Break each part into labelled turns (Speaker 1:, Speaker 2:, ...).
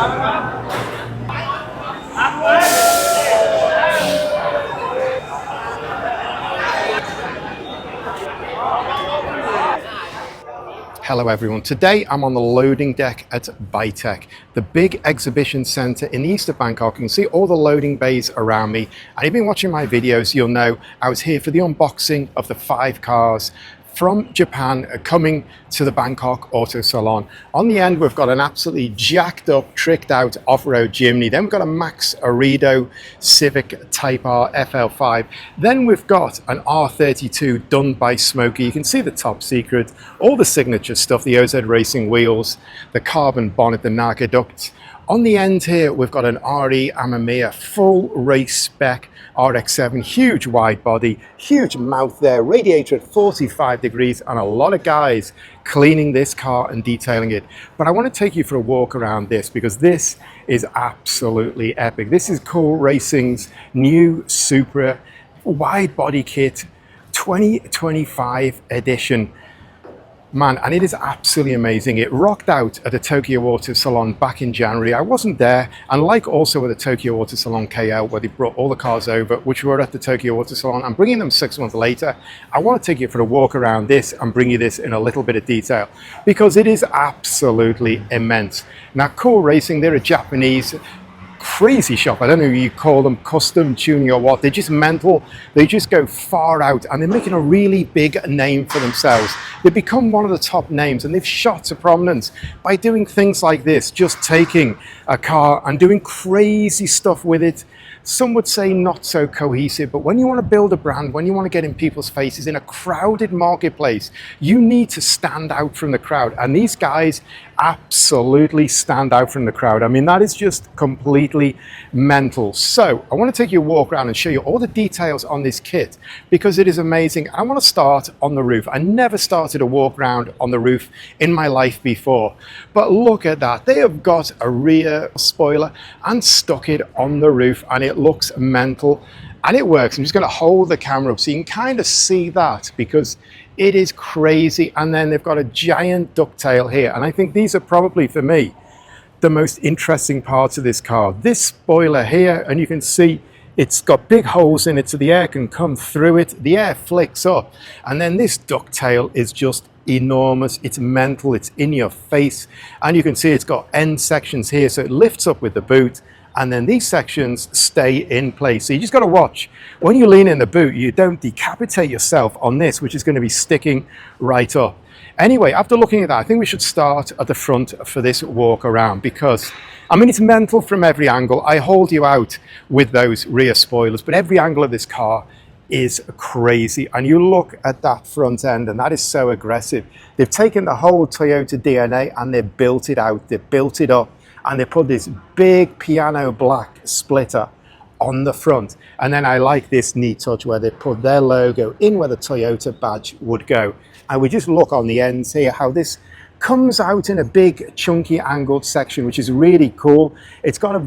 Speaker 1: Hello everyone, today I'm on the loading deck at Bitec, the big exhibition centre in the east of Bangkok. You can see all the loading bays around me, and if you've been watching my videos you'll know I was here for the unboxing of the 5 cars from Japan coming to the Bangkok Auto Salon. On the end we've got an absolutely jacked up, tricked out off-road Jimny, then we've got a Max Aredo Civic Type R FL5, then we've got an R32 done by Smokey. You can see the top secret, all the signature stuff, the OZ Racing wheels, the carbon bonnet, the Naga ducts. On the end here we've got an RE Amamiya full race spec RX-7, huge wide body, huge mouth there, radiator at 45 degrees, and a lot of guys cleaning this car and detailing it. But I want to take you for a walk around this because this is absolutely epic. This is KUHL Racing's new Supra wide body kit 2025 edition. Man, and it is absolutely amazing. It rocked out at the Tokyo Auto Salon back in January. I wasn't there, and like also at the Tokyo Auto Salon KL, where they brought all the cars over, which were at the Tokyo Auto Salon, I'm bringing them 6 months later. I want to take you for a walk around this and bring you this in a little bit of detail, because it is absolutely immense. Now, KUHL Racing, they're a Japanese crazy shop. I don't know if you call them custom tuning or what. They're just mental. They just go far out, and they're making a really big name for themselves. They've become one of the top names, and they've shot to prominence by doing things like this, just taking a car and doing crazy stuff with it. Some would say not so cohesive, but when you want to build a brand, when you want to get in people's faces in a crowded marketplace, you need to stand out from the crowd, and these guys absolutely stand out from the crowd. I mean, that is just completely mental. So I want to take you a walk around and show you all the details on this kit, because it is amazing. I want to start on the roof. I never started a walk around on the roof in my life before, but look at that. They have got a rear spoiler and stuck it on the roof, and it looks mental, and it works. I'm just going to hold the camera up so you can kind of see that, because it is crazy. And then they've got a giant ducktail here, and I think these are probably, for me, the most interesting parts of this car. This spoiler here, and you can see it's got big holes in it so the air can come through it. The air flicks up, and then this ducktail is just enormous. It's mental. It's in your face, and you can see it's got end sections here, so it lifts up with the boot, and then these sections stay in place. So you just got to watch when you lean in the boot, you don't decapitate yourself on this, which is going to be sticking right up. Anyway, after looking at that, I think we should start at the front for this walk around, because I mean, it's mental from every angle. I hold you out with those rear spoilers, but every angle of this car is crazy. And you look at that front end, and that is so aggressive. They've taken the whole Toyota DNA and they've built it out, they've built it up, and they put this big piano black splitter on the front. And then I like this neat touch where they put their logo in where the Toyota badge would go. And we just look on the ends here how this comes out in a big chunky angled section, which is really cool. It's got a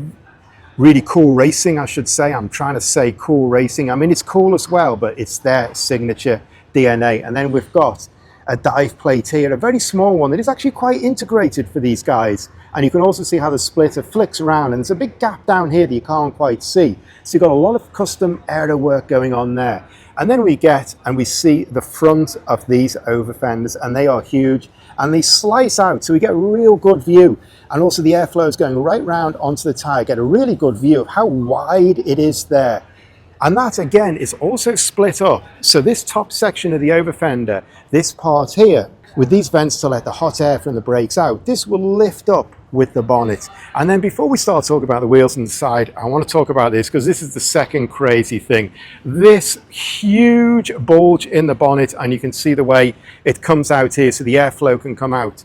Speaker 1: really KUHL Racing, I should say. I'm trying to say KUHL Racing. I mean, it's cool as well, but it's their signature DNA. And then we've got a dive plate here, a very small one that is actually quite integrated for these guys. And you can also see how the splitter flicks around, and there's a big gap down here that you can't quite see. So you've got a lot of custom aero work going on there. And then we get and we see the front of these over fenders, and they are huge, and they slice out, so we get a real good view. And also the airflow is going right round onto the tire. Get a really good view of how wide it is there. And that again is also split up. So this top section of the over fender, this part here, with these vents to let the hot air from the brakes out, this will lift up with the bonnet. And then before we start talking about the wheels on the side, I want to talk about this, because this is the second crazy thing. This huge bulge in the bonnet, and you can see the way it comes out here so the airflow can come out.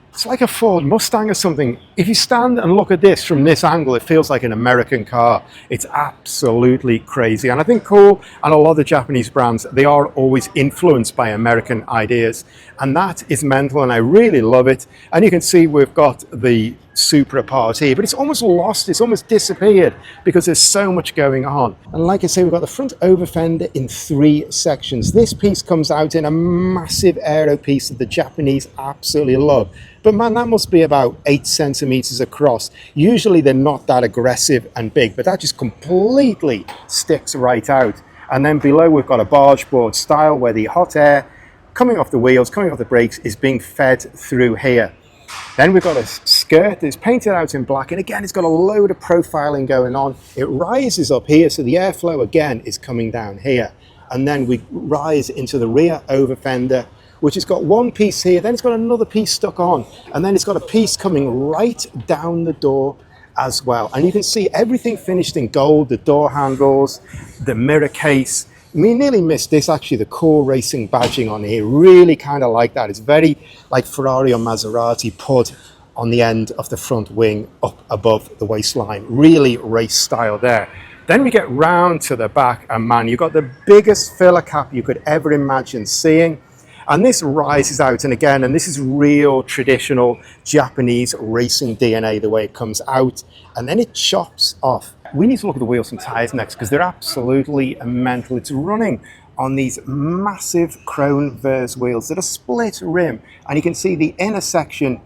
Speaker 1: It's like a Ford Mustang or something. If you stand and look at this from this angle, it feels like an American car. It's absolutely crazy. And I think KUHL and a lot of the Japanese brands, they are always influenced by American ideas. And that is mental, and I really love it. And you can see we've got the Supra part here, but it's almost lost, it's almost disappeared because there's so much going on. And like I say, we've got the front over fender in 3 sections. This piece comes out in a massive aero piece that the Japanese absolutely love. But man, that must be about 8 centimeters across. Usually they're not that aggressive and big, but that just completely sticks right out. And then below we've got a barge board style where the hot air coming off the wheels, coming off the brakes is being fed through here. Then we've got a skirt that's painted out in black, and again it's got a load of profiling going on. It rises up here, so the airflow again is coming down here. And then we rise into the rear over fender, which has got one piece here, then it's got another piece stuck on, and then it's got a piece coming right down the door as well. And you can see everything finished in gold, the door handles, the mirror case. We nearly missed this, actually, the KUHL Racing badging on here. Really kind of like that. It's very like Ferrari or Maserati put on the end of the front wing up above the waistline. Really race style there. Then we get round to the back, and man, you've got the biggest filler cap you could ever imagine seeing. And this rises out, and again, and this is real traditional Japanese racing DNA, the way it comes out, and then it chops off. We need to look at the wheels and tires next because they're absolutely mental. It's running on these massive chrome verse wheels that are split rim, and you can see the inner section,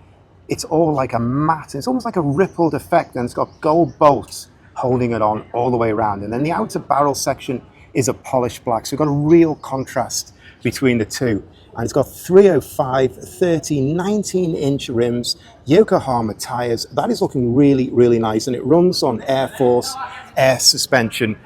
Speaker 1: it's all like a matte, it's almost like a rippled effect, and it's got gold bolts holding it on all the way around. And then the outer barrel section is a polished black, so we've got a real contrast between the two. And it's got 305, 30, 19-inch rims, Yokohama tires. That is looking really, really nice. And it runs on Air Force air suspension.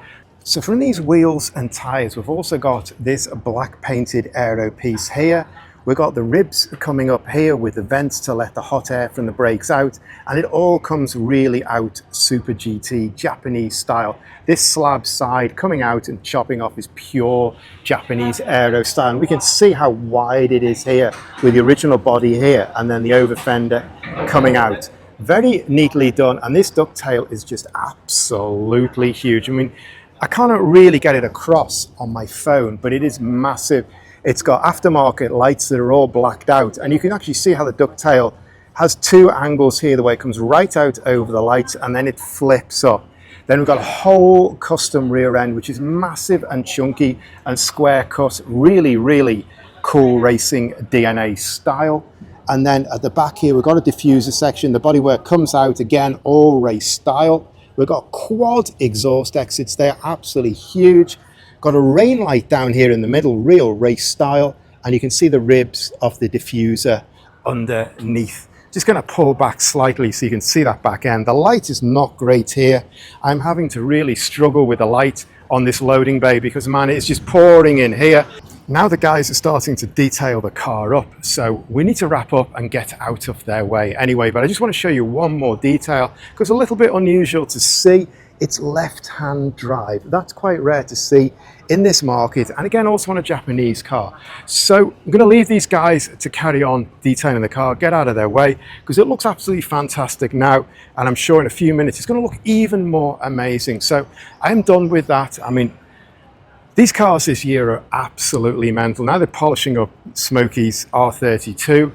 Speaker 1: So from these wheels and tires, we've also got this black painted aero piece here. We've got the ribs coming up here with the vents to let the hot air from the brakes out. And it all comes really out Super GT, Japanese style. This slab side coming out and chopping off is pure Japanese aero style. And we can see how wide it is here with the original body here and then the over fender coming out. Very neatly done. And this ducktail is just absolutely huge. I mean, I can't really get it across on my phone, but it is massive. It's got aftermarket lights that are all blacked out, and you can actually see how the ducktail has 2 angles here, the way it comes right out over the lights and then it flips up. Then we've got a whole custom rear end, which is massive and chunky and square cut, really, really cool racing DNA style. And then at the back here, we've got a diffuser section. The bodywork comes out again, all race style. We've got quad exhaust exits there, absolutely huge. Got a rain light down here in the middle, real race style, and you can see the ribs of the diffuser underneath. Just going to pull back slightly so you can see that back end. The light is not great here. I'm having to really struggle with the light on this loading bay because, man, it's just pouring in here. Now the guys are starting to detail the car up, so we need to wrap up and get out of their way anyway. But I just want to show you one more detail because it's a little bit unusual to see. It's left-hand drive. That's quite rare to see in this market, and again also on a Japanese car. So I'm going to leave these guys to carry on detailing the car, get out of their way, because it looks absolutely fantastic now, and I'm sure in a few minutes it's going to look even more amazing. So I'm done with that. I mean, these cars this year are absolutely mental. Now they're polishing up Smokey's R32.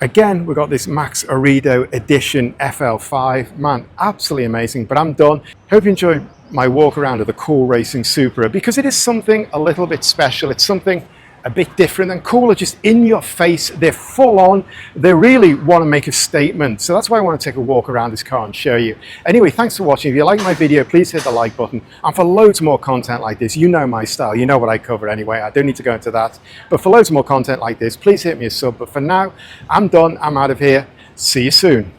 Speaker 1: Again, we've got this Max Arido Edition FL5. Man, absolutely amazing, but I'm done. Hope you enjoyed my walk around of the KUHL Racing Supra because it is something a little bit special. It's something a bit different, and KUHL are just in your face. They're full on. They really want to make a statement. So that's why I want to take a walk around this car and show you. Anyway, thanks for watching. If you like my video, please hit the like button. And for loads more content like this, you know my style. You know what I cover anyway. I don't need to go into that. But for loads more content like this, please hit me a sub. But for now, I'm done. I'm out of here. See you soon.